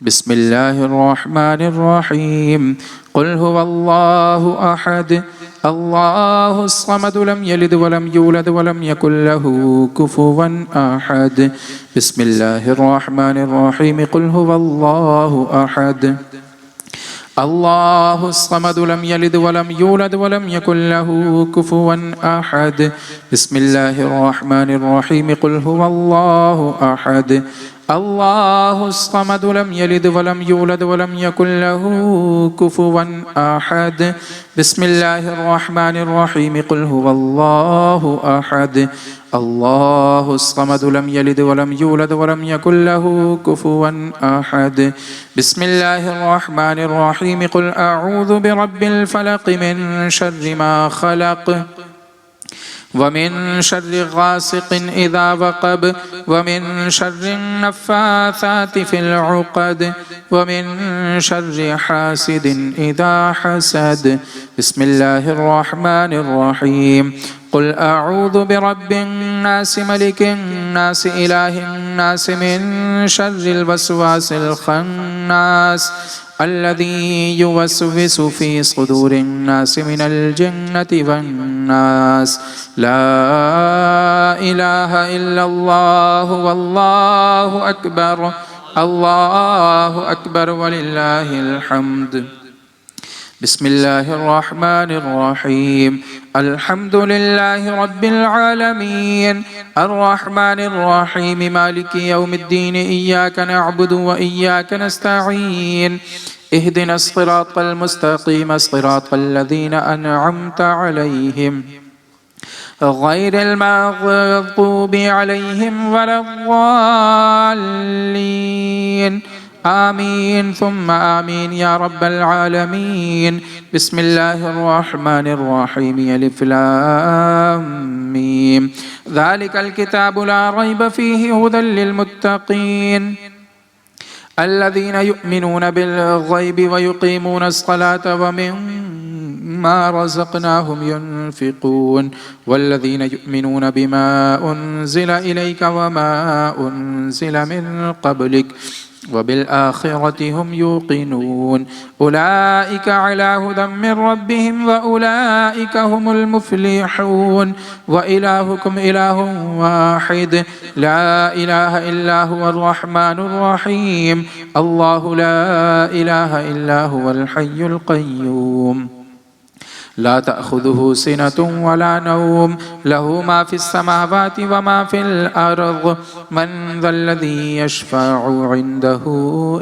بسم الله الرحمن الرحيم قل هو الله أحد الله الصمد لم يلد ولم يولد ولم يكن له كفوا أحد بسم الله الرحمن الرحيم قل هو الله أحد الله الصمد لم يلد ولم يولد ولم يكن له كفوا أحد بسم الله الرحمن الرحيم قل هو الله أحد الله الصمد لم يلد ولم يولد ولم يكن له كفوا أحد بسم الله الرحمن الرحيم قل هو الله أحد الله الصمد لم يلد ولم يولد ولم يكن له كفوا أحد بسم الله الرحمن الرحيم قل أعوذ برب الفلق من شر ما خلق ومن شر غاسق إذا وقب ومن شر النفاثات في العقد ومن شر حاسد إذا حسد بسم الله الرحمن الرحيم قل أعوذ برب الناس ملك الناس إله الناس من شر الوسواس الخناس الذي يوسوس في صدور الناس من الجنة والناس لا إله إلا الله والله أكبر الله أكبر ولله الحمد بسم الله الرحمن الرحيم الحمد لله رب العالمين الرحمن الرحيم مالك يوم الدين إياك نعبد وإياك نستعين اهدنا الصراط المستقيم صراط الذين أنعمت عليهم غير المغضوب عليهم ولا الضالين آمين ثم آمين يا رب العالمين بسم الله الرحمن الرحيم ألف لام ميم ذلك الكتاب لا ريب فيه هدى للمتقين الذين يؤمنون بالغيب ويقيمون الصلاة ومما رزقناهم ينفقون والذين يؤمنون بما أنزل إليك وما أنزل من قبلك وبالآخرة هم يوقنون أولئك على هدى من ربهم وأولئك هم المفلحون وإلهكم إله واحد لا إله إلا هو الرحمن الرحيم الله لا إله إلا هو الحي القيوم لا تأخذه سنة ولا نوم له ما في السماوات وما في الأرض من ذا الذي يشفع عنده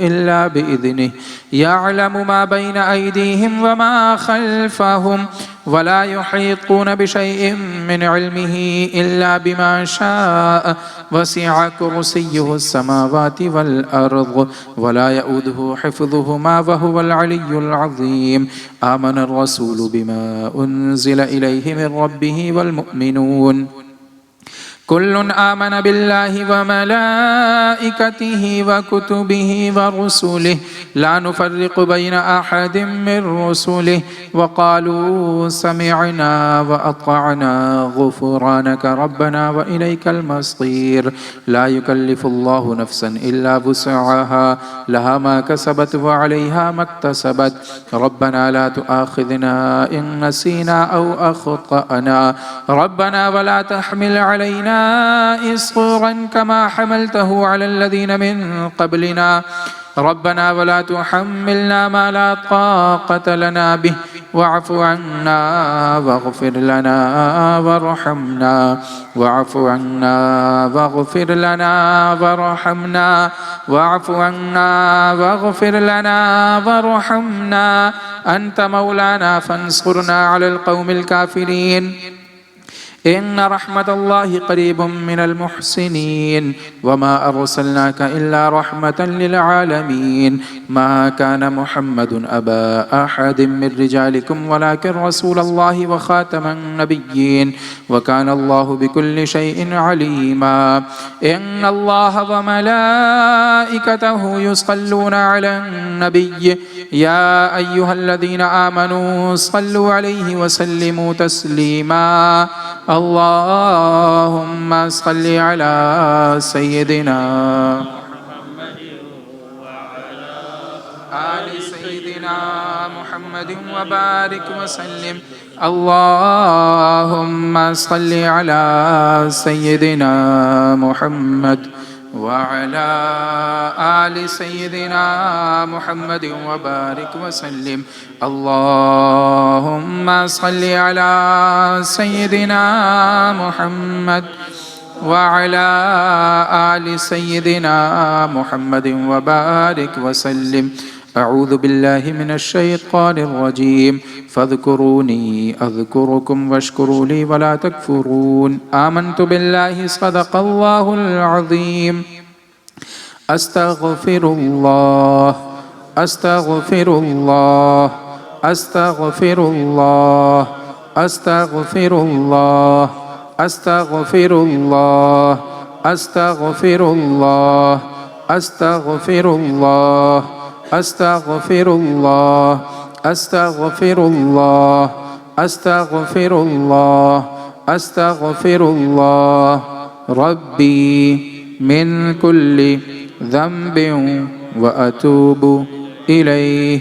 إلا بإذنه يعلم ما بين أيديهم وما خلفهم ولا يحيطون بشيء من علمه إلا بما شاء وسع كرسيه السماوات والأرض ولا يؤوده حفظهما وهو العلي العظيم آمن الرسول بما أنزل إليه من ربه والمؤمنون كل آمن بالله وملائكته وكتبه ورسله لا نفرق بين أحد من رسله وقالوا سمعنا وأطعنا غفرانك ربنا وإليك المصير لا يكلف الله نفسا إلا وسعها لها ما كسبت وعليها ما اكتسبت ربنا لا تؤاخذنا إن نسينا أو أخطأنا ربنا ولا تحمل علينا إصرا كما حملته على الذين من قبلنا ربنا ولا تحملنا ما لا طاقة لنا به واعف عنا واغفر لنا وارحمنا واعف عنا واغفر لنا وارحمنا واعف عنا واغفر لنا وارحمنا أنت مولانا فانصرنا على القوم الكافرين إن رحمة الله قريب من المحسنين وما أرسلناك إلا رحمة للعالمين ما كان محمد أبا أحد من رجالكم ولكن رسول الله وخاتم النبيين وكان الله بكل شيء عليما إن الله وملائكته يصلون على النبي يا أيها الذين آمنوا صلوا عليه وسلموا تسليما اللهم صل على سيدنا محمد وعلى آل سيدنا محمد وبارك وسلم اللهم صل على سيدنا محمد وعلى آل سيدنا محمد وبارك وسلم اللهم صل على سيدنا محمد وعلى آل سيدنا محمد وبارك وسلم أعوذ بالله من الشيطان الرجيم فاذكروني أذكركم واشكروا لي ولا تكفرون آمنت بالله صدق الله العظيم أستغفر الله أستغفر الله أستغفر الله أستغفر الله أستغفر الله أستغفر الله أستغفر الله أستغفر الله أستغفر الله أستغفر الله أستغفر الله ربي من كل ذنب وأتوب إليه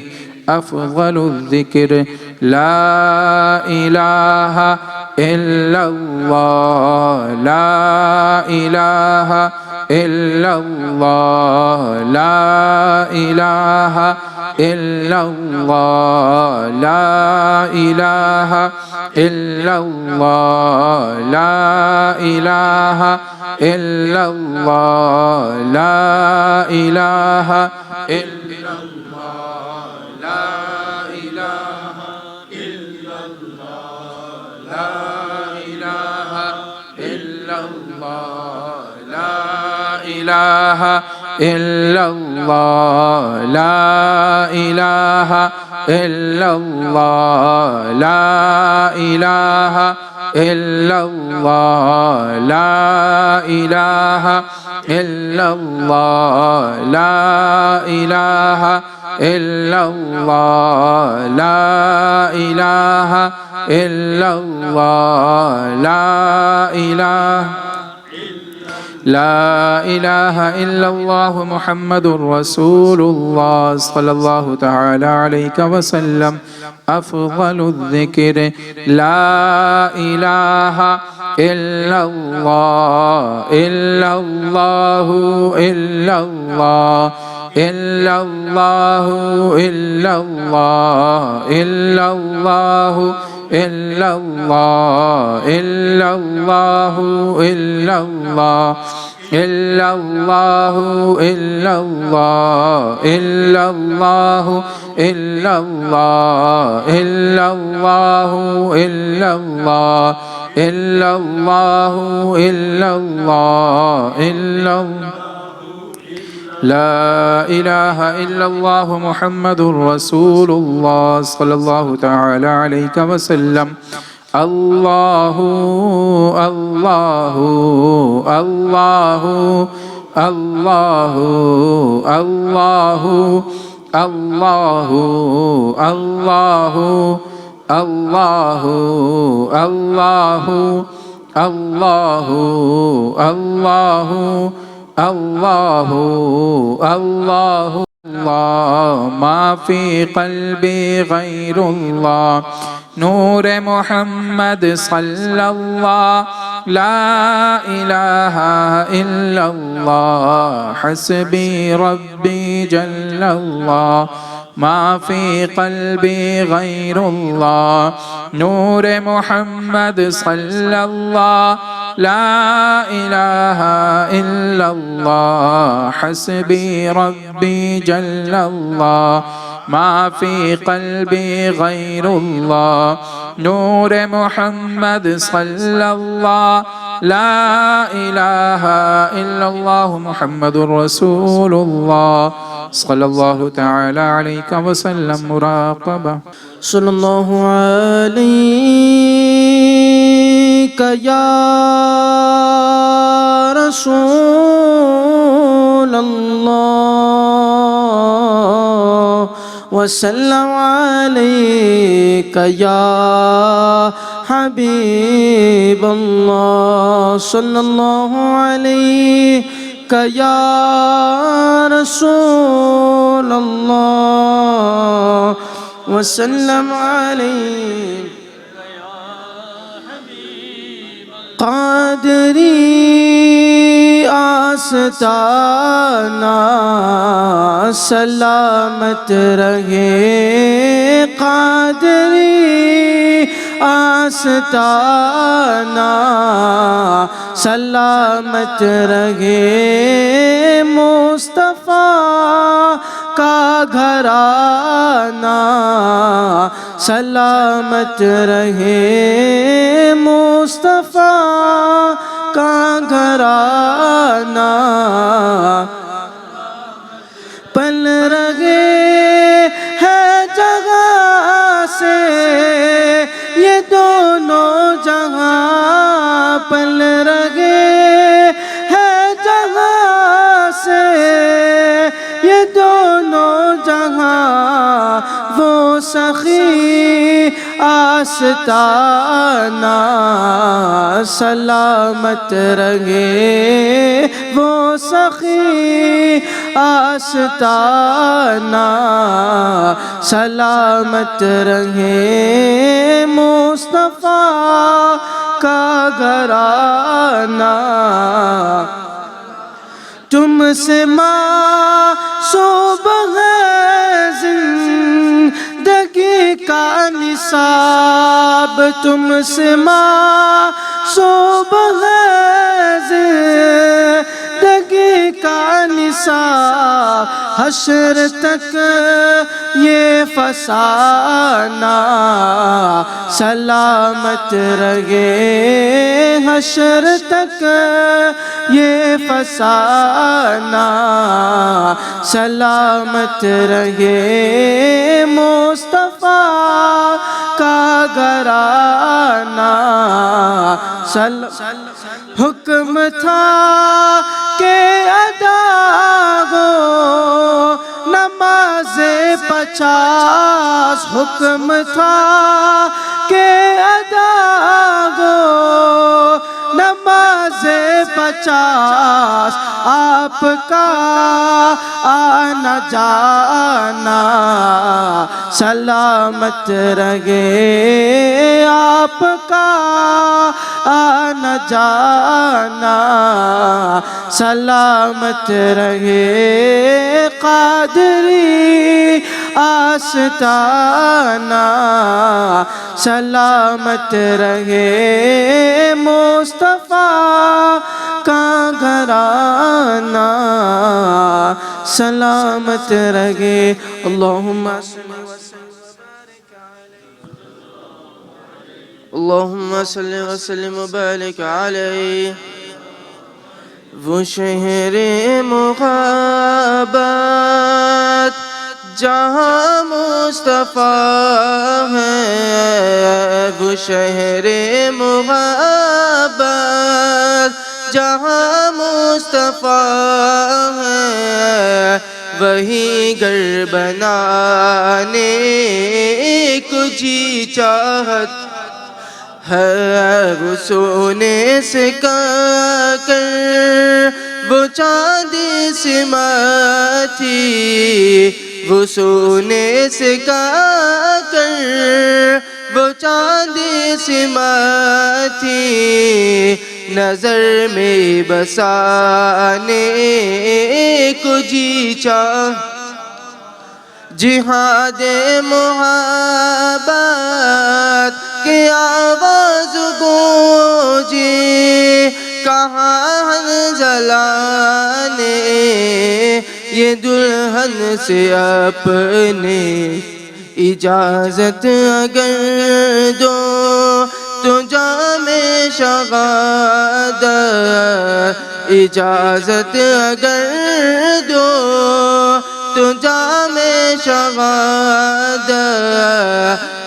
أفضل الذكر لا إله إلا الله لا إله إلا الله لا إله إلا الله لا إله إلا الله لا إله إلا الله لا إله إلا الله لا إله إلا الله لا إله إلا الله لا إله إلا الله لا إله إلا الله لا إله إلا الله لا إله إلا الله لا إله إلا الله لا إله إلا الله لا إله لا إله إلا الله محمد رسول الله صلى الله تعالى عليك وسلم أفضل الذكر لا إله إلا الله إلا الله إلا الله إلا الله إلا الله إلا الله إلا الله إلا الله إلا الله إلا الله إلا الله إلا الله إلا الله إلا الله إلا الله إلا الله إلا الله إلا الله لا إله إلا الله محمد رسول الله صلى الله تعالى عليك وسلم الله الله الله الله الله الله الله الله الله الله الله الله الله الله ما في قلبي غير الله نور محمد صلى الله لا إله إلا الله حسبي ربي جل الله ما في قلبي غير الله نور محمد صلى الله لا إله إلا الله حسبي ربي جل الله ما في قلبي غير الله نور محمد صلى الله لا إله إلا الله محمد رسول الله صلى الله تعالى عليك وسلم مراقبة صلى الله عليك يا رسول الله وسلم عليك يا حبيب الله صلى الله عليك يا رسول الله وسلم عليه قادری آستانہ سلامت رہے قادری آستانہ سلامت رہے مصطفیٰ کا گھرانہ سلامت رہے مصطفیٰ کا گھرانہ پل رہے ہے جگہ سے یہ دونوں جہاں پل رہے ہے جگہ سے یہ دونوں جہاں وہ سخی آستانہ سلامت رہے وہ سخی آستانہ سلامت رہے مصطفیٰ کا گھرانہ تم سے معصوب ہے زندگی کا نصاب تم سے معصوب ہے زندگی کا نصاب حشر تک یہ فسانہ سلامت رہے حشر تک یہ فسانہ سلامت رہے مصطفیٰ کا گھرانہ حکم تھا کہ ادا ہو نماز 50 حکم تھا کہ ادا ہو نماز 50 آپ کا آنا جانا سلامت رہے آپ کا آنا جانا سلامت رہے قادری آستانہ سلامت رہے مصطفیٰ کا گھرانہ سلامت رہے اللہم صلی وسلم وبارک علیہ وہ شہر محبت جہاں مصطفیٰ ہے وہ شہر محبت جہاں مصطفیٰ ہے وہی گھر بنانے کو جی چاہت ہے وہ سونے سے کا کر وہ چاندی سے ماتھی وہ سونے سے کا کر وہ چاندی سے ماتھی نظر میں بسانے کو جی چاہ جہاد محبت کی آواز گونجی کہاں حنظلہ نے یہ دلہن سے اپنے اجازت اگر دو تو جام شہادت اجازت اگر دو تو جام شہادت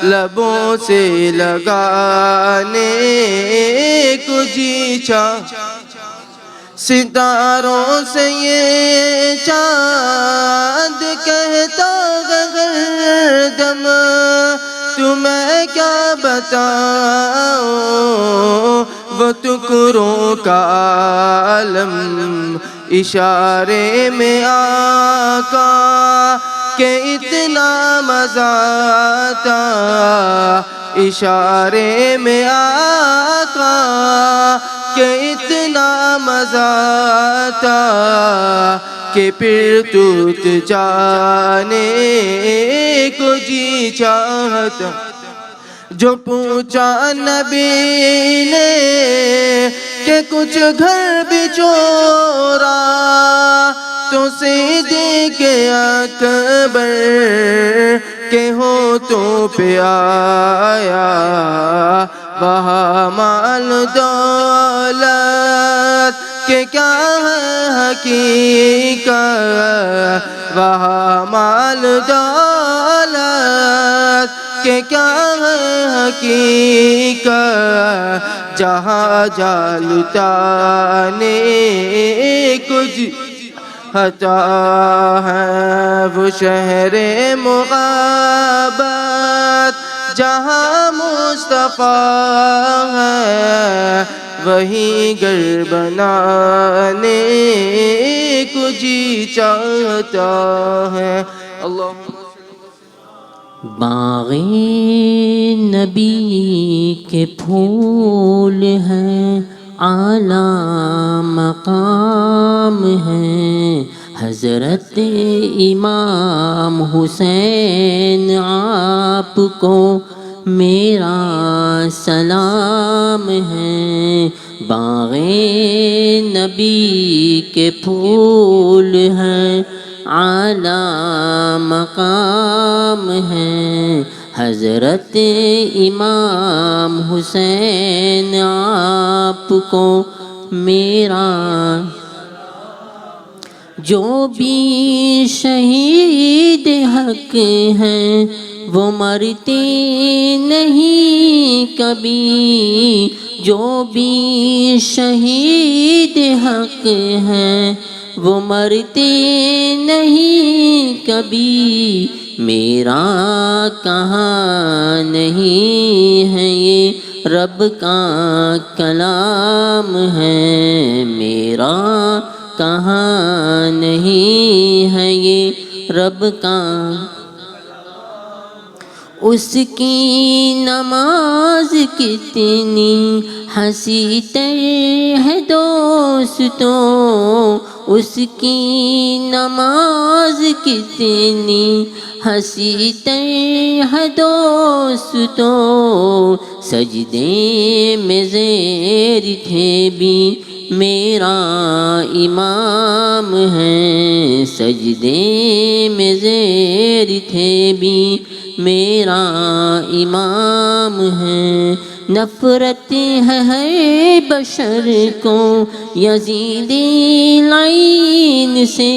لبوں سے لگانے کو جی چاہ ستاروں سے یہ چاند کہتا گردم تمہیں کیا بتاؤں وہ ٹکڑوں کا عالم اشارے میں آقا کہ اتنا مزہ تھا اشارے میں آقا کہ اتنا مزہ تھا کہ پھر ٹوٹ جانے کو جی چاہتا جو پوچھا نبی نے کہ کچھ گھر بھی چورا تو صدیق اکبر کے ہونٹوں پہ آیا وہاں مال دولت کہ کیا ہے حقیقت وہاں مال دولت کہ کیا ہے حقیقت جہاں جالتانے کچھ عطا ہے وہ شہر مغابت جہاں مصطفیٰ ہے وہیں گھر بنانے کو جی چاہتا ہے اللہم باغ نبی کے پھول ہیں اعلیٰ مقام ہیں حضرت امام حسین آپ کو میرا سلام ہے باغ نبی کے پھول ہیں اعلیٰ مقام ہیں حضرت امام حسین آپ کو میرا جو بھی شہید حق ہیں وہ مرتے نہیں کبھی جو بھی شہید حق ہیں وہ مرتے نہیں کبھی میرا کہاں نہیں ہے یہ رب کا کلام ہے میرا کہاں نہیں ہے یہ رب کا اس کی نماز کتنی ہنسی تر ہے دوستوں اس کی نماز کتنی ہنسی تر ہے دوستوں سجدے میں زیر تھے بھی میرا امام ہے سجدے میں زیر تھے بھی میرا امام ہے نفرت ہے ہر بشر کو یزید لعین سے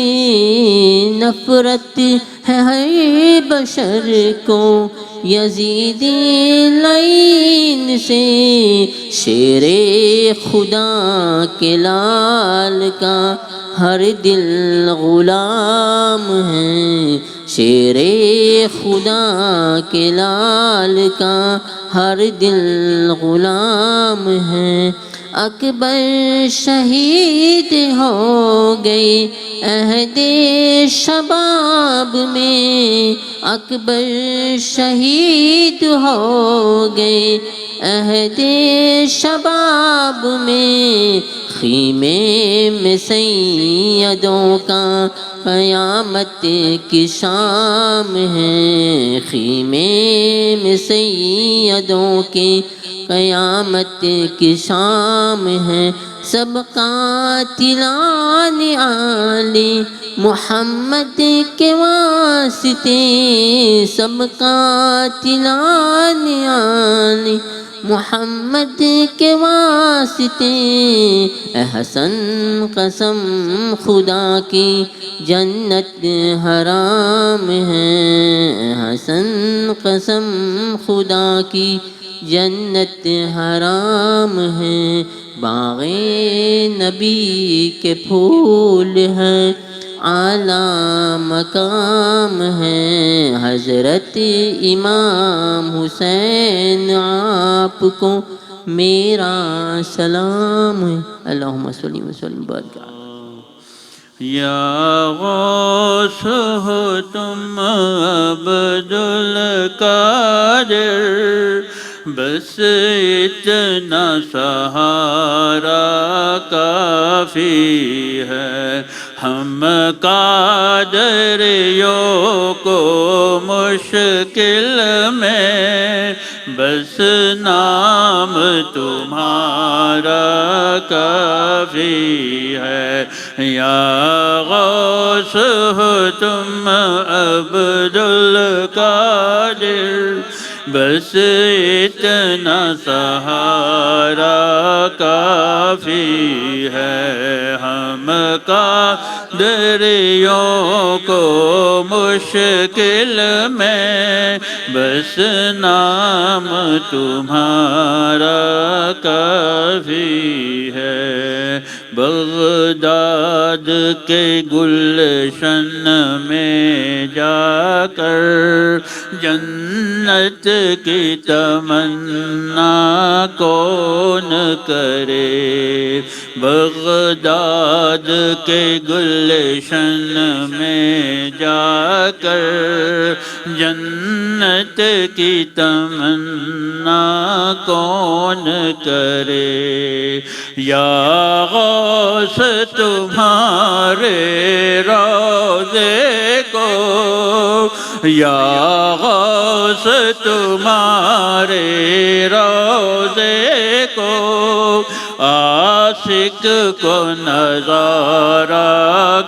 نفرت ہے ہر بشر کو یزید لعین سے شیر خدا کے لال کا ہر دل غلام ہے شیر خدا کے لال کا ہر دل غلام ہے اکبر شہید ہو گئے عہد شباب میں اکبر شہید ہو گئے عہد شباب میں خیمے میں سیدوں کا قیامت کی شام ہے خیمے میں سیدوں کی قیامت کی شام ہے سب قاتلان آل محمد کے واسطے سب قاتلان آل محمد کے واسطے حسن قسم خدا کی جنت حرام ہے حسن قسم خدا کی جنت حرام ہے باغ نبی کے پھول ہیں اعلیٰ مقام ہے حضرت امام حسین آپ کو میرا سلام ہے اللہم صلی وسلم وبارک یا غوث ہو تم عبد القادر، بس اتنا سہارا کافی ہے، ہم قادریوں کو مشکل میں بس نام تمہارا کافی ہے، یا غوث ہو تم عبد القادر، بس اتنا سہارا کافی ہے، ہم قادریوں کو مشکل میں بس نام تمہارا کافی ہے، بغداد کے گلشن میں جا کر جنت کی تمنا کون کرے، بغداد کے گلشن میں جا کر جنت کی تمنا کون کرے، یا غوث تمہارے روضے کو، یا غوث تمہارے روضے کو عاشق کو نظارہ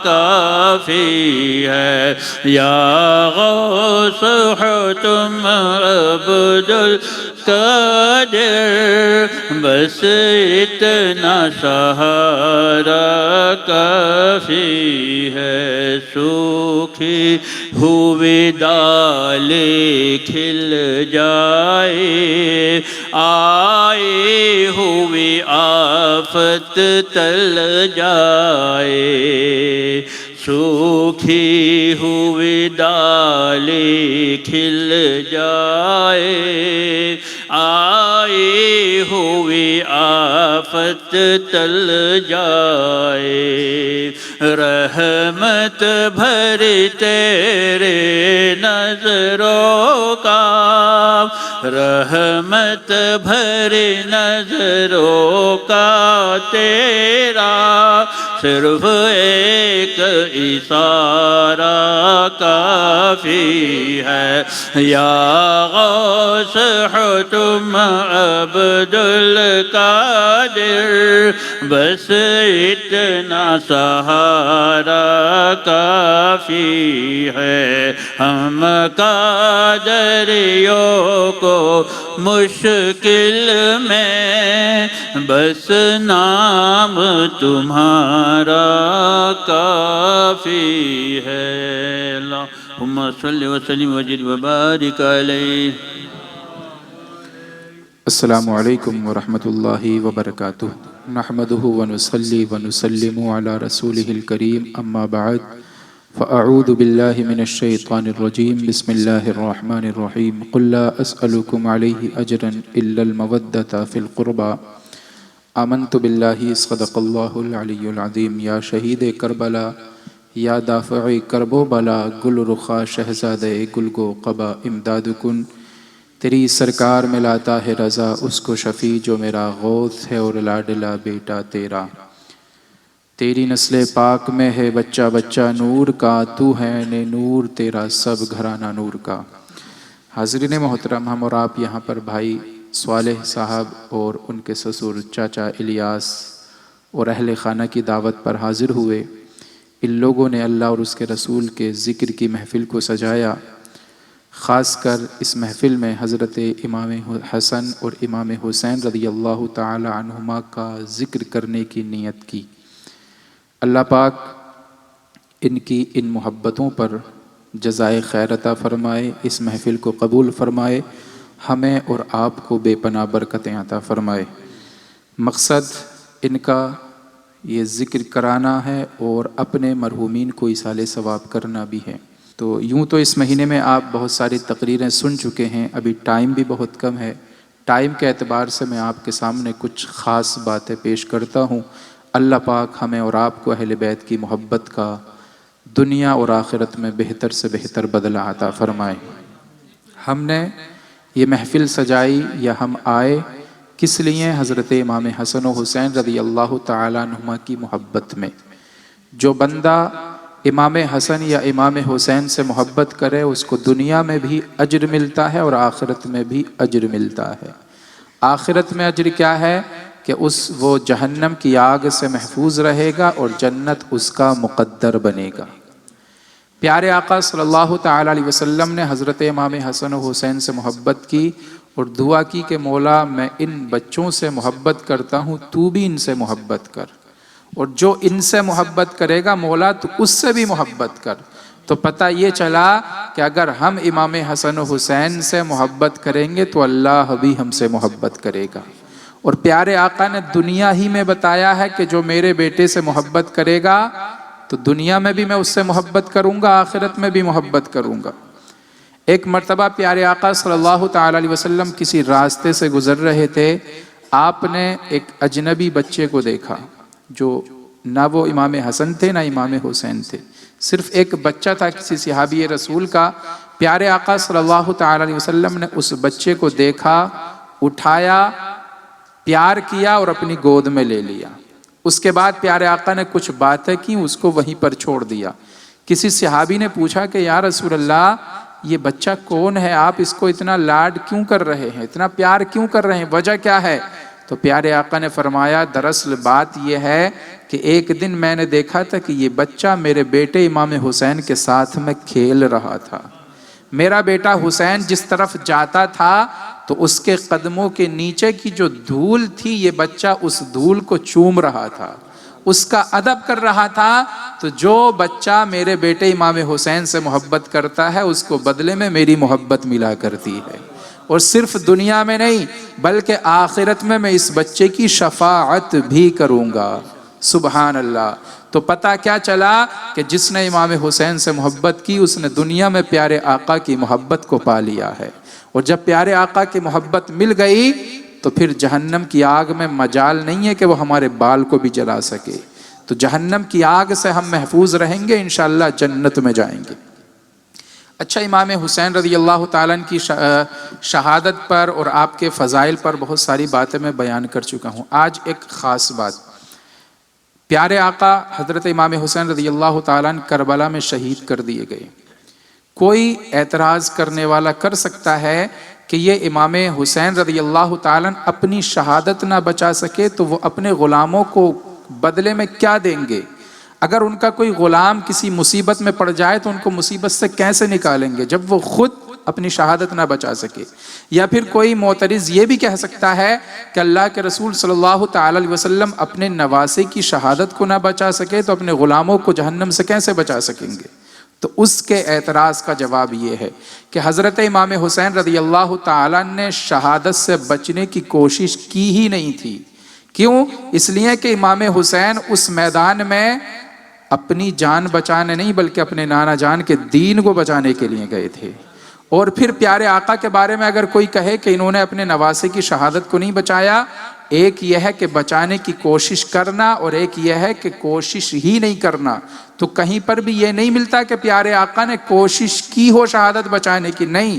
کافی ہے، یا غوث ہو تم عبد القادر، بس اتنا سہارا کافی ہے، سوکھی ہوئی ڈالی کھل جائے، آئی ہوئی آفت ٹل جائے، سوکھی ہوئی ڈالی کھل جائے، آئی ہوئی آفت ٹل جائے، رحمت بھری تیرے نظروں کا، رحمت بھری نظروں کا تیرا صرف ایک اشارہ کافی ہے، یا غوث ہو تم عبد القادر، بس اتنا سہارا کافی ہے، ہم قادریوں کو مشکل میں بس نام تمہارا کافی ہے، اللہم صلی وسلم وزد وبارک علیہ۔ السلام علیکم ورحمۃ اللہ وبرکاتہ، نحمدہ ونصلی ونسلم علی رسولہ الکریم، اما بعد فاعوذ باللہ من الشیطان الرجیم، بسم اللہ الرحمن الرحیم، قل لا اسألکم علیہ اجرا الا المودۃ فی القربى، آمنت باللہ صدق اللہ العلی العظیم، یا شہید کربلا، یا دافع کرب و بلا، گل رخا شہزادہ گل گو قبا، امداد کن، تیری سرکار میں لاتا ہے رضا، اس کو شفیع جو میرا غوث ہے اور لاڈلا بیٹا تیرا، تیری نسل پاک میں ہے بچہ بچہ نور کا، تو ہے نے نور تیرا سب گھرانہ نور کا۔ حاضرین محترم، ہم اور آپ یہاں پر بھائی صالح صاحب اور ان کے سسر چاچا الیاس اور اہل خانہ کی دعوت پر حاضر ہوئے۔ ان لوگوں نے اللہ اور اس کے رسول کے ذکر کی محفل کو سجایا، خاص کر اس محفل میں حضرت امام حسن اور امام حسین رضی اللہ تعالی عنہما کا ذکر کرنے کی نیت کی۔ اللہ پاک ان کی ان محبتوں پر جزائے خیر عطا فرمائے، اس محفل کو قبول فرمائے، ہمیں اور آپ کو بے پناہ برکتیں عطا فرمائے۔ مقصد ان کا یہ ذکر کرانا ہے اور اپنے مرحومین کو ایصال ثواب کرنا بھی ہے۔ تو یوں تو اس مہینے میں آپ بہت ساری تقریریں سن چکے ہیں، ابھی ٹائم بھی بہت کم ہے، ٹائم کے اعتبار سے میں آپ کے سامنے کچھ خاص باتیں پیش کرتا ہوں۔ اللہ پاک ہمیں اور آپ کو اہل بیت کی محبت کا دنیا اور آخرت میں بہتر سے بہتر بدلہ عطا فرمائے۔ ہم نے یہ محفل سجائی یا ہم آئے کس لیے؟ حضرت امام حسن و حسین رضی اللہ تعالیٰ عنہما کی محبت میں۔ جو بندہ امام حسن یا امام حسین سے محبت کرے اس کو دنیا میں بھی اجر ملتا ہے اور آخرت میں بھی اجر ملتا ہے۔ آخرت میں اجر کیا ہے کہ وہ جہنم کی آگ سے محفوظ رہے گا اور جنت اس کا مقدر بنے گا۔ پیارے آقا صلی اللہ تعالیٰ علیہ وسلم نے حضرت امام حسن و حسین سے محبت کی اور دعا کی کہ مولا میں ان بچوں سے محبت کرتا ہوں، تو بھی ان سے محبت کر، اور جو ان سے محبت کرے گا مولا تو اس سے بھی محبت کر۔ تو پتہ یہ چلا کہ اگر ہم امام حسن و حسین سے محبت کریں گے تو اللہ بھی ہم سے محبت کرے گا۔ اور پیارے آقا نے دنیا ہی میں بتایا ہے کہ جو میرے بیٹے سے محبت کرے گا تو دنیا میں بھی میں اس سے محبت کروں گا، آخرت میں بھی محبت کروں گا۔ ایک مرتبہ پیارے آقا صلی اللہ تعالی علیہ وسلم کسی راستے سے گزر رہے تھے، آپ نے ایک اجنبی بچے کو دیکھا جو نہ وہ امام حسن تھے نہ امام حسین تھے، صرف ایک بچہ تھا کسی صحابی رسول کا۔ پیارے آقا صلی اللہ تعالی علیہ وسلم نے اس بچے کو دیکھا، اٹھایا، پیار کیا اور اپنی گود میں لے لیا۔ اس کے بعد پیارے آقا نے کچھ باتیں کی، اس کو وہیں پر چھوڑ دیا۔ کسی صحابی نے پوچھا کہ یا رسول اللہ یہ بچہ کون ہے، آپ اس کو اتنا لاڈ کیوں کر رہے ہیں، اتنا پیار کیوں کر رہے ہیں، وجہ کیا ہے؟ تو پیارے آقا نے فرمایا دراصل بات یہ ہے کہ ایک دن میں نے دیکھا تھا کہ یہ بچہ میرے بیٹے امام حسین کے ساتھ میں کھیل رہا تھا۔ میرا بیٹا حسین جس طرف جاتا تھا تو اس کے قدموں کے نیچے کی جو دھول تھی یہ بچہ اس دھول کو چوم رہا تھا، اس کا ادب کر رہا تھا۔ تو جو بچہ میرے بیٹے امام حسین سے محبت کرتا ہے اس کو بدلے میں میری محبت ملا کرتی ہے، اور صرف دنیا میں نہیں بلکہ آخرت میں میں اس بچے کی شفاعت بھی کروں گا۔ سبحان اللہ۔ تو پتہ کیا چلا کہ جس نے امام حسین سے محبت کی اس نے دنیا میں پیارے آقا کی محبت کو پا لیا ہے، اور جب پیارے آقا کی محبت مل گئی تو پھر جہنم کی آگ میں مجال نہیں ہے کہ وہ ہمارے بال کو بھی جلا سکے۔ تو جہنم کی آگ سے ہم محفوظ رہیں گے، انشاءاللہ جنت میں جائیں گے۔ اچھا، امام حسین رضی اللہ تعالیٰ کی شہادت پر اور آپ کے فضائل پر بہت ساری باتیں میں بیان کر چکا ہوں۔ آج ایک خاص بات، پیارے آقا حضرت امام حسین رضی اللہ تعالیٰ کربلا میں شہید کر دیے گئے۔ کوئی اعتراض کرنے والا کر سکتا ہے کہ یہ امام حسین رضی اللہ تعالیٰ اپنی شہادت نہ بچا سکے تو وہ اپنے غلاموں کو بدلے میں کیا دیں گے؟ اگر ان کا کوئی غلام کسی مصیبت میں پڑ جائے تو ان کو مصیبت سے کیسے نکالیں گے جب وہ خود اپنی شہادت نہ بچا سکے؟ یا پھر کوئی معترض یہ بھی کہہ سکتا ہے کہ اللہ کے رسول صلی اللہ تعالی علیہ وسلم اپنے نواسے کی شہادت کو نہ بچا سکے تو اپنے غلاموں کو جہنم سے کیسے بچا سکیں گے؟ تو اس کے اعتراض کا جواب یہ ہے کہ حضرت امام حسین رضی اللہ تعالیٰ نے شہادت سے بچنے کی کوشش کی ہی نہیں تھی۔ کیوں؟ اس لیے کہ امام حسین اس میدان میں اپنی جان بچانے نہیں بلکہ اپنے نانا جان کے دین کو بچانے کے لیے گئے تھے۔ اور پھر پیارے آقا کے بارے میں اگر کوئی کہے کہ انہوں نے اپنے نواسے کی شہادت کو نہیں بچایا، ایک یہ ہے کہ بچانے کی کوشش کرنا اور ایک یہ ہے کہ کوشش ہی نہیں کرنا، تو کہیں پر بھی یہ نہیں ملتا کہ پیارے آقا نے کوشش کی ہو شہادت بچانے کی، نہیں،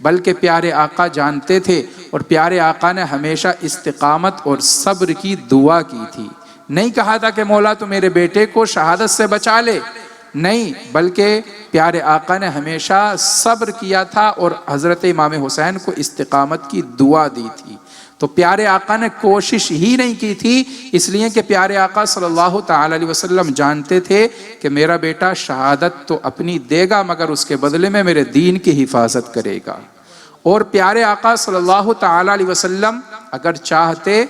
بلکہ پیارے آقا جانتے تھے اور پیارے آقا نے ہمیشہ استقامت اور صبر کی دعا کی تھی۔ نہیں کہا تھا کہ مولا تو میرے بیٹے کو شہادت سے بچا لے، نہیں، بلکہ پیارے آقا نے ہمیشہ صبر کیا تھا اور حضرت امام حسین کو استقامت کی دعا دی تھی۔ تو پیارے آقا نے کوشش ہی نہیں کی تھی، اس لیے کہ پیارے آقا صلی اللہ تعالی علیہ وسلم جانتے تھے کہ میرا بیٹا شہادت تو اپنی دے گا مگر اس کے بدلے میں میرے دین کی حفاظت کرے گا۔ اور پیارے آقا صلی اللہ تعالی علیہ وسلم اگر چاہتے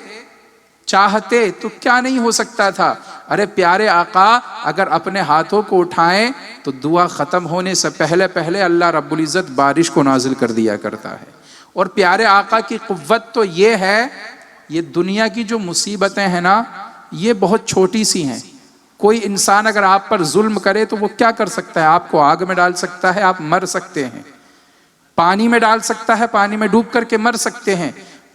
تو کیا نہیں ہو سکتا تھا۔ ارے پیارے آقا اگر اپنے ہاتھوں کو اٹھائیں تو دعا ختم ہونے سے پہلے اللہ رب العزت بارش کو نازل کر دیا کرتا ہے۔ اور پیارے آقا کی قوت تو یہ ہے، یہ دنیا کی جو مصیبتیں ہیں نا یہ بہت چھوٹی سی ہیں۔ کوئی انسان اگر آپ پر ظلم کرے تو وہ کیا کر سکتا ہے؟ آپ کو آگ میں ڈال سکتا ہے، آپ مر سکتے ہیں، پانی میں ڈال سکتا ہے، پانی میں ڈوب کر کے مر سکتے ہیں،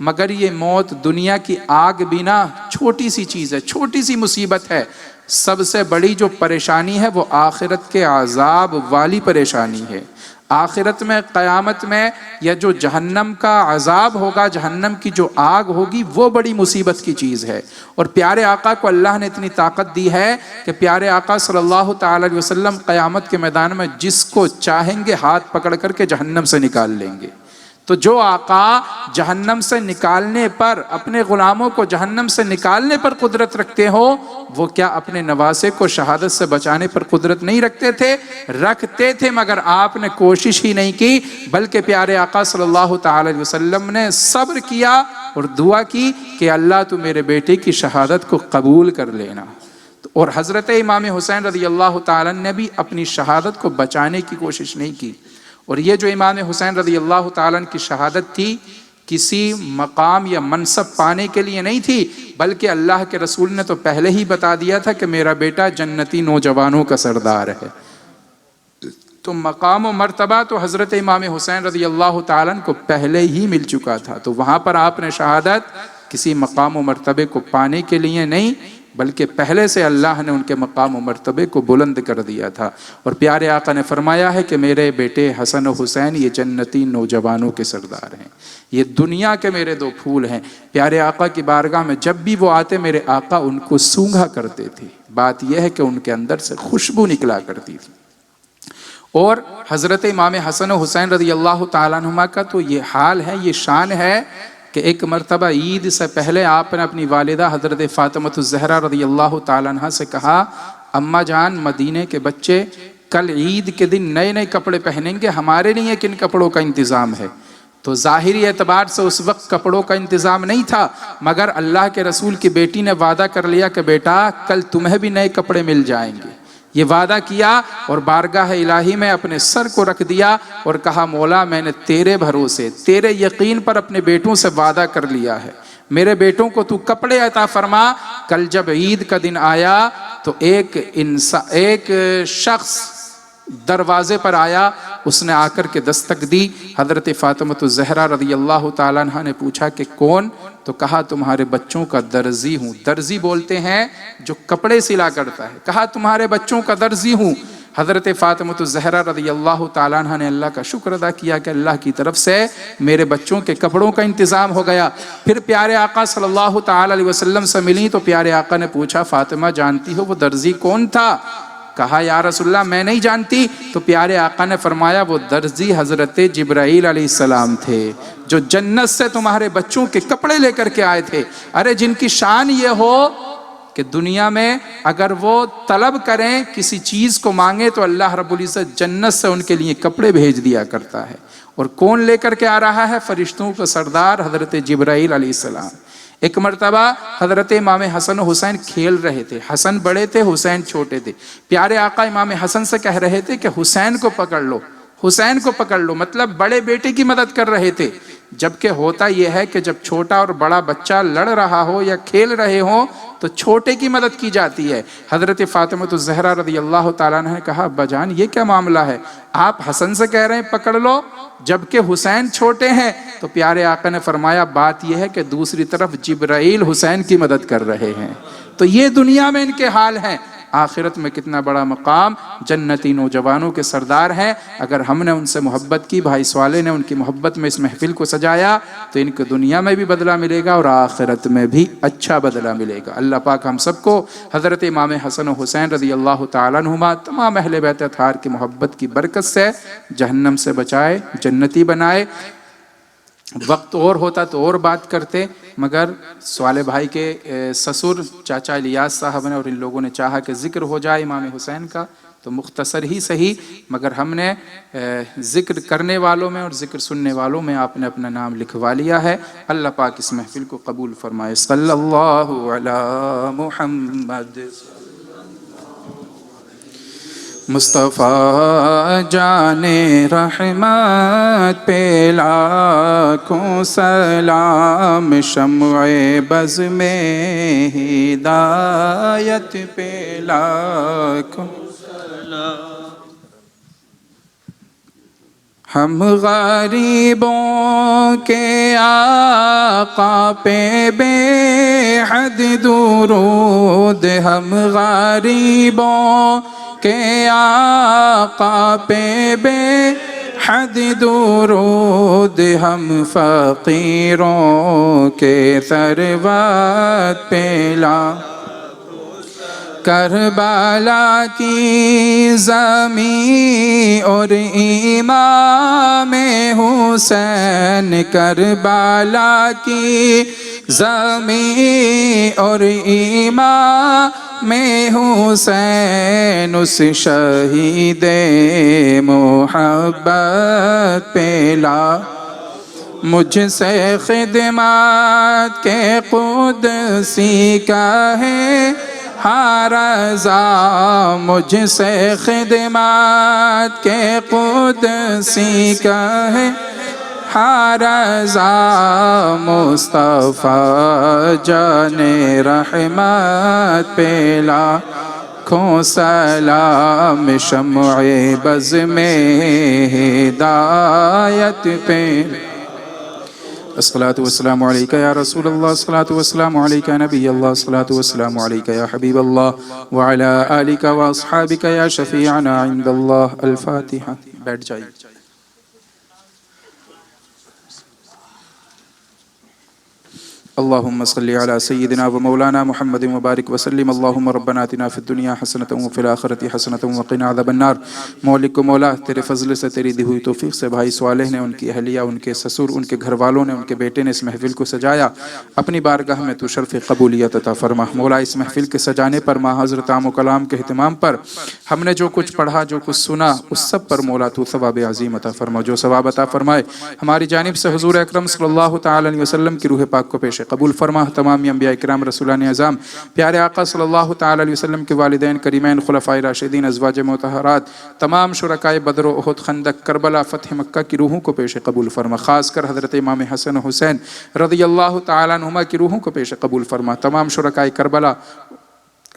مگر یہ موت دنیا کی آگ بھی نا چھوٹی سی چیز ہے، چھوٹی سی مصیبت ہے۔ سب سے بڑی جو پریشانی ہے وہ آخرت کے عذاب والی پریشانی ہے۔ آخرت میں، قیامت میں، یا جو جہنم کا عذاب ہوگا، جہنم کی جو آگ ہوگی، وہ بڑی مصیبت کی چیز ہے۔ اور پیارے آقا کو اللہ نے اتنی طاقت دی ہے کہ پیارے آقا صلی اللہ تعالی علیہ وسلم قیامت کے میدان میں جس کو چاہیں گے ہاتھ پکڑ کر کے جہنم سے نکال لیں گے۔ تو جو آقا جہنم سے نکالنے پر، اپنے غلاموں کو جہنم سے نکالنے پر قدرت رکھتے ہو، وہ کیا اپنے نواسے کو شہادت سے بچانے پر قدرت نہیں رکھتے تھے؟ رکھتے تھے، مگر آپ نے کوشش ہی نہیں کی، بلکہ پیارے آقا صلی اللہ تعالی علیہ وسلم نے صبر کیا اور دعا کی کہ اللہ تو میرے بیٹے کی شہادت کو قبول کر لینا۔ اور حضرت امام حسین رضی اللہ تعالیٰ نے بھی اپنی شہادت کو بچانے کی کوشش نہیں کی۔ اور یہ جو امام حسین رضی اللہ تعالیٰ کی شہادت تھی، کسی مقام یا منصب پانے کے لیے نہیں تھی، بلکہ اللہ کے رسول نے تو پہلے ہی بتا دیا تھا کہ میرا بیٹا جنتی نوجوانوں کا سردار ہے۔ تو مقام و مرتبہ تو حضرت امام حسین رضی اللہ تعالیٰ کو پہلے ہی مل چکا تھا، تو وہاں پر آپ نے شہادت کسی مقام و مرتبے کو پانے کے لیے نہیں، بلکہ پہلے سے اللہ نے ان کے مقام و مرتبے کو بلند کر دیا تھا۔ اور پیارے آقا نے فرمایا ہے کہ میرے بیٹے حسن و حسین یہ جنتی نوجوانوں کے سردار ہیں، یہ دنیا کے میرے دو پھول ہیں۔ پیارے آقا کی بارگاہ میں جب بھی وہ آتے، میرے آقا ان کو سونگھا کرتے تھے۔ بات یہ ہے کہ ان کے اندر سے خوشبو نکلا کرتی تھی۔ اور حضرت امام حسن و حسین رضی اللہ تعالیٰ عنہما کا تو یہ حال ہے، یہ شان ہے کہ ایک مرتبہ عید سے پہلے آپ نے اپنی والدہ حضرت فاطمۃ الزہرا رضی اللہ تعالیٰ عنہ سے کہا، اماں جان مدینے کے بچے کل عید کے دن نئے نئے کپڑے پہنیں گے، ہمارے لیے کن کپڑوں کا انتظام ہے؟ تو ظاہری اعتبار سے اس وقت کپڑوں کا انتظام نہیں تھا، مگر اللہ کے رسول کی بیٹی نے وعدہ کر لیا کہ بیٹا کل تمہیں بھی نئے کپڑے مل جائیں گے۔ یہ وعدہ کیا اور بارگاہ الہی میں اپنے سر کو رکھ دیا اور کہا، مولا میں نے تیرے بھروسے، تیرے یقین پر اپنے بیٹوں سے وعدہ کر لیا ہے، میرے بیٹوں کو تو کپڑے عطا فرما۔ کل جب عید کا دن آیا تو ایک شخص دروازے پر آیا، اس نے آ کر کے دستک دی۔ حضرت فاطمۃ الزہرا رضی اللہ تعالیٰ عنہ نے پوچھا کہ کون؟ تو کہا تمہارے بچوں کا درزی ہوں۔ درزی بولتے ہیں جو کپڑے سلا کرتا ہے، کہا تمہارے بچوں کا درزی ہوں۔ حضرت فاطمۃ الزہرا رضی اللہ تعالیٰ عنہ نے اللہ کا شکر ادا کیا کہ اللہ کی طرف سے میرے بچوں کے کپڑوں کا انتظام ہو گیا۔ پھر پیارے آقا صلی اللہ تعالیٰ علیہ وسلم سے ملی تو پیارے آقا نے پوچھا، فاطمہ جانتی ہو وہ درزی کون تھا؟ کہا یا رسول اللہ میں نہیں جانتی۔ تو پیارے آقا نے فرمایا وہ درزی حضرت جبرائیل علیہ السلام تھے، جو جنت سے تمہارے بچوں کے کپڑے لے کر کے آئے تھے۔ ارے جن کی شان یہ ہو کہ دنیا میں اگر وہ طلب کریں، کسی چیز کو مانگے، تو اللہ رب العزت جنت سے ان کے لیے کپڑے بھیج دیا کرتا ہے۔ اور کون لے کر کے آ رہا ہے؟ فرشتوں کا سردار حضرت جبرائیل علیہ السلام۔ ایک مرتبہ حضرت امام حسن و حسین کھیل رہے تھے، حسن بڑے تھے، حسین چھوٹے تھے۔ پیارے آقا امام حسن سے کہہ رہے تھے کہ حسین کو پکڑ لو، حسین کو پکڑ لو، مطلب بڑے بیٹے کی مدد کر رہے تھے۔ جبکہ ہوتا یہ ہے کہ جب چھوٹا اور بڑا بچہ لڑ رہا ہو یا کھیل رہے ہوں تو چھوٹے کی مدد کی جاتی ہے۔ حضرت فاطمۃ الزہرا رضی اللہ تعالیٰ عنہ نے کہا، ابا جان یہ کیا معاملہ ہے؟ آپ حسن سے کہہ رہے ہیں پکڑ لو جبکہ حسین چھوٹے ہیں؟ تو پیارے آقا نے فرمایا بات یہ ہے کہ دوسری طرف جبرائیل حسین کی مدد کر رہے ہیں۔ تو یہ دنیا میں ان کے حال ہیں، آخرت میں کتنا بڑا مقام، جنتی نوجوانوں کے سردار ہیں۔ اگر ہم نے ان سے محبت کی، بھائی سوالے نے ان کی محبت میں اس محفل کو سجایا، تو ان کو دنیا میں بھی بدلہ ملے گا اور آخرت میں بھی اچھا بدلہ ملے گا۔ اللہ پاک ہم سب کو حضرت امام حسن و حسین رضی اللہ تعالیٰ عنہما، تمام اہل بیت اطہار کی محبت کی برکت سے جہنم سے بچائے، جنتی بنائے۔ وقت اور ہوتا تو اور بات کرتے، مگر سوالے بھائی کے سسر چاچا الیاس صاحب نے اور ان لوگوں نے چاہا کہ ذکر ہو جائے امام حسین کا، تو مختصر ہی صحیح، مگر ہم نے ذکر کرنے والوں میں اور ذکر سننے والوں میں آپ نے اپنا نام لکھوا لیا ہے۔ اللہ پاک اس محفل کو قبول فرمائے۔ صلی اللہ علی محمد۔ مصطفیٰ جان رحمت پہ لاکھوں سلام، شمع بز میں ہدایت پہ لاکھوں ہم غریبوں کے آقا پہ بے حد درود، ہم غریبوں کے آقا پہ بے حد درود، ہم فقیروں کے ثروت پہ کربلا کی زمین اور امام حسین، کربلا کی زمین اور امام حسین، اس شہید محبت پہ مجھ سے خدمات کے قدسی کا ہے ہر رضا، مجھ سے خدمات کے قدسی کا ہے ہر رضا، مصطفیٰ جان رحمت پہ لاکھوں سلام، شمع بز میں ہدایت پہ الصلاة والسلام علیکہ یا رسول اللہ، الصلاة والسلام علیکہ نبی اللہ، الصلاة والسلام علیکہ یا حبیب اللہ، وعلی آلکہ واصحابکہ یا شفیعنا عند اللہ۔ الفاتحہ۔ بیٹھ جائیے۔ اللہم صلی علی سیدنا و مولانا محمد مبارک وسلم۔ اللہم ربنا آتنا فی الدنیا حسنۃ وفی الآخرۃ حسنۃ وقنا عذاب النار۔ مولک و مولا، تیرے فضل سے، تیری دی ہوئی توفیق سے بھائی صالح نے، ان کی اہلیہ، ان کے سسر، ان کے گھر والوں نے، ان کے بیٹے نے اس محفل کو سجایا، اپنی بارگاہ میں تو شرف قبولیت عطا فرما۔ مولا، اس محفل کے سجانے پر، ماں حضرت عام و کلام کے اہتمام پر، ہم نے جو کچھ پڑھا، جو کچھ سنا، اس سب پر مولا تو ثواب عظیم عطا فرما۔ جو ثواب عطا فرمائے ہماری جانب سے حضور اکرم صلی اللہ تعالی علیہ وسلم کی روح پاک کو پیش قبول فرما۔ تمام انبیاء کرام، رسولان اعظام، پیارے آقا صلی اللہ تعالی علیہ وسلم کے والدین کریمین، خلفائے راشدین، ازواج مطہرات، تمام شرکائے بدر و احد، خندق، کربلا، فتح مکہ کی روحوں کو پیش قبول فرما۔ خاص کر حضرت امام حسن و حسین رضی اللہ تعالیٰ عنہما کی روحوں کو پیش قبول فرما۔ تمام شرکائے کربلا،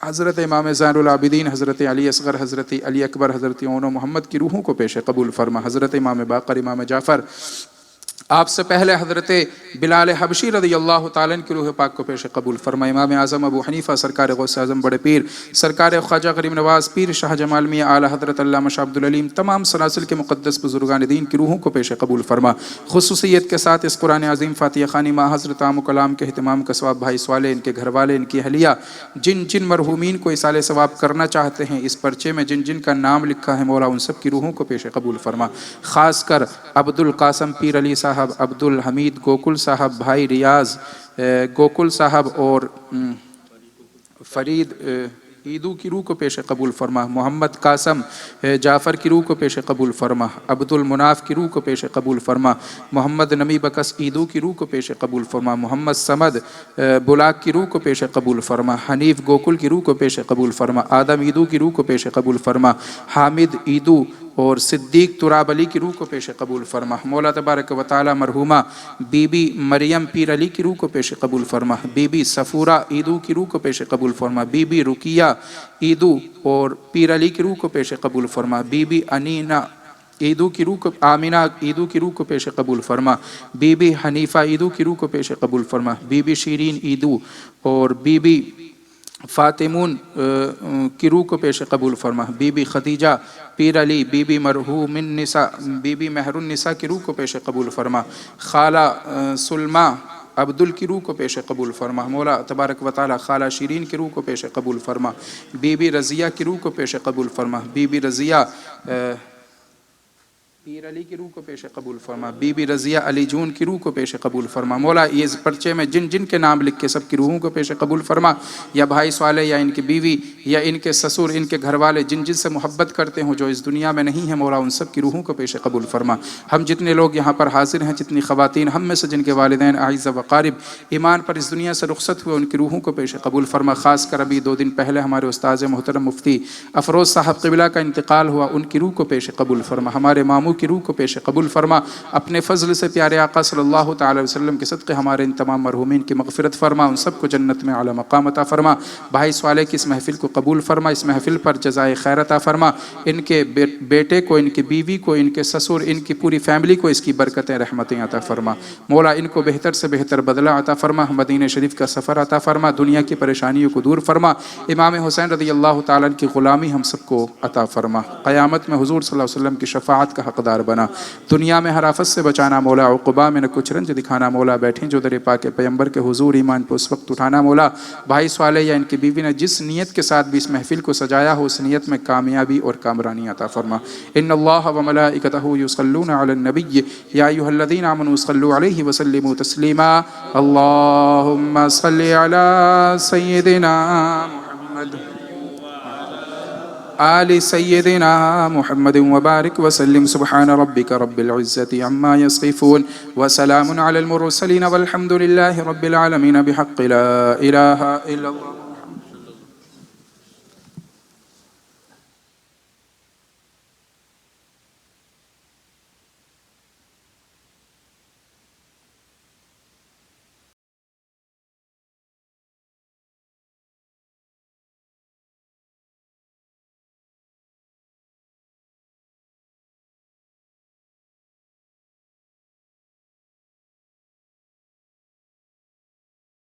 حضرت امام زین العابدین، حضرت علی اصغر، حضرت علی اکبر، حضرت عون و محمد کی روحوں کو پیش قبول فرما۔ حضرت امام باقر، امام جعفر، آپ سے پہلے حضرت بلال حبشی رضی اللہ تعالیٰ کی روح پاک کو پیش قبول فرما۔ امام اعظم ابو حنیفہ، سرکار غوث اعظم بڑے پیر، سرکار خواجہ غریب نواز پیر شاہ جمال میاں، اعلیٰ حضرت علامہ شاہ عبد العلیم، تمام سلاسل کے مقدس بزرگان دین کی روحوں کو پیش قبول فرما۔ خصوصیت کے ساتھ اس قرآن عظیم فاتحہ خوانی ماں حضرت عام و کلام کے اہتمام کا ثواب بھائی صالح، ان کے گھر والے، ان کی اہلیہ، جن جن مرحومین کو اصال ثواب کرنا چاہتے ہیں، اس پرچے میں جن جن کا نام لکھا ہے، مولا ان سب کی روحوں کو پیش قبول فرما۔ خاص کر عبد القاسم پیر علی صاحب، عبد الحمید گوکل صاحب، بھائی ریاض گوکل صاحب اور فرید عیدو کی روح کو پیش قبول فرما۔ محمد قاسم جعفر کی روح کو پیش قبول فرما۔ عبد المناف کی روح کو پیش قبول فرما۔ محمد نمی بکس عیدو کی روح کو پیش قبول فرما۔ محمد سمد بلاک کی روح کو پیش قبول فرما۔ حنیف گوکل کی روح کو پیش قبول فرما۔ آدم عیدو کی روح کو پیش قبول فرما۔ حامد عیدو اور صدیق تراب علی کی روح کو پیش قبول فرما۔ مولا تبارک و تعالی مرحومہ بی بی مریم پیر علی کی روح کو پیش قبول فرما۔ بی بی صفورہ عیدو کی روح کو پیش قبول فرما۔ بی بی رقیہ عیدو اور پیر علی کی روح کو پیش قبول فرما۔ بی بی انینا عیدو کی روح کو، آمینہ عیدو کی روح کو پیش قبول فرما۔ بی بی حنیفہ عیدو کی روح کو پیش قبول فرما۔ بی بی شیرین عیدو اور بی بی فاطمون کی روح کو پیش قبول فرما۔ بی بی خدیجہ پیر علی، بی بی مرحوم النساء، بی بی مہر النساء کی روح کو پیش قبول فرما۔ خالہ سلمہ عبدل کی روح کو پیش قبول فرما۔ مولا تبارک و تعالی خالہ شیرین کی روح کو پیش قبول فرما۔ بی بی رضیہ کی روح کو پیش قبول فرما۔ بی بی رضیہ پیر علی کی روح کو پیش قبول فرما۔ بی بی رضیہ علی جون کی روح کو پیش قبول فرما۔ مولا یہ پرچے میں جن جن کے نام لکھ کے سب کی روحوں کو پیش قبول فرما، یا بھائی صالح، یا ان کی بیوی، یا ان کے سسر، ان کے گھر والے جن جن سے محبت کرتے ہوں، جو اس دنیا میں نہیں ہیں، مولا ان سب کی روحوں کو پیش قبول فرما۔ ہم جتنے لوگ یہاں پر حاضر ہیں، جتنی خواتین ہم میں سے جن کے والدین اعزہ و قارب ایمان پر اس دنیا سے رخصت ہوئے، ان کی روحوں کو پیش قبول فرما۔ خاص کر ابھی 2 دن پہلے ہمارے استاذ محترم مفتی افروز صاحب قبلہ کا انتقال ہوا، ان کی روح کو پیش قبول فرما۔ ہمارے ماموں کی روح کو پیش قبول فرما، اپنے فضل سے پیارے آقا صلی اللہ تعالی علیہ وسلم کے صدقے ہمارے ان تمام مرحومین کی مغفرت فرما، ان سب کو جنت میں اعلیٰ مقام عطا فرما۔ بھائی صالح کی اس محفل کو قبول فرما، اس محفل پر جزائے خیر عطا فرما، ان کے بیٹے کو، ان کی بیوی کو، ان کے سسر، ان کی پوری فیملی کو اس کی برکتیں رحمتیں عطا فرما۔ مولا ان کو بہتر سے بہتر بدلہ عطا فرما، مدینہ شریف کا سفر عطا فرما، دنیا کی پریشانیوں کو دور فرما، امام حسین رضی اللہ تعالیٰ عنہ کی غلامی ہم سب کو عطا فرما، قیامت میں حضور صلی اللہ علیہ وسلم کی شفاعت کا حقدار بنا، دنیا میں ہر آفت سے بچانا مولا، عقبہ میں نہ کچھ رنج دکھانا مولا، بیٹھیں جو در پاک پیمبر کے حضور ایمان پہ اس وقت اٹھانا مولا۔ بھائی صالح یا ان کی بیوی نے جس نیت کے ساتھ بھی اس محفل کو سجایا ہو، اس نیت میں کامیابی اور کامرانی عطا فرما۔ ان اللہ و ملائکتہ یصلون علی النبی یا ایھا الذین آمنوا صلوا علیہ وسلموا تسلیما، اللہم صل علی سیدنا محمد آل سیدنا محمد وبارک وسلم، سبحان ربک رب العزت عما یصفون وسلام علی المرسلین والحمد للہ رب العالمین بحق لا الہ الا اللہ۔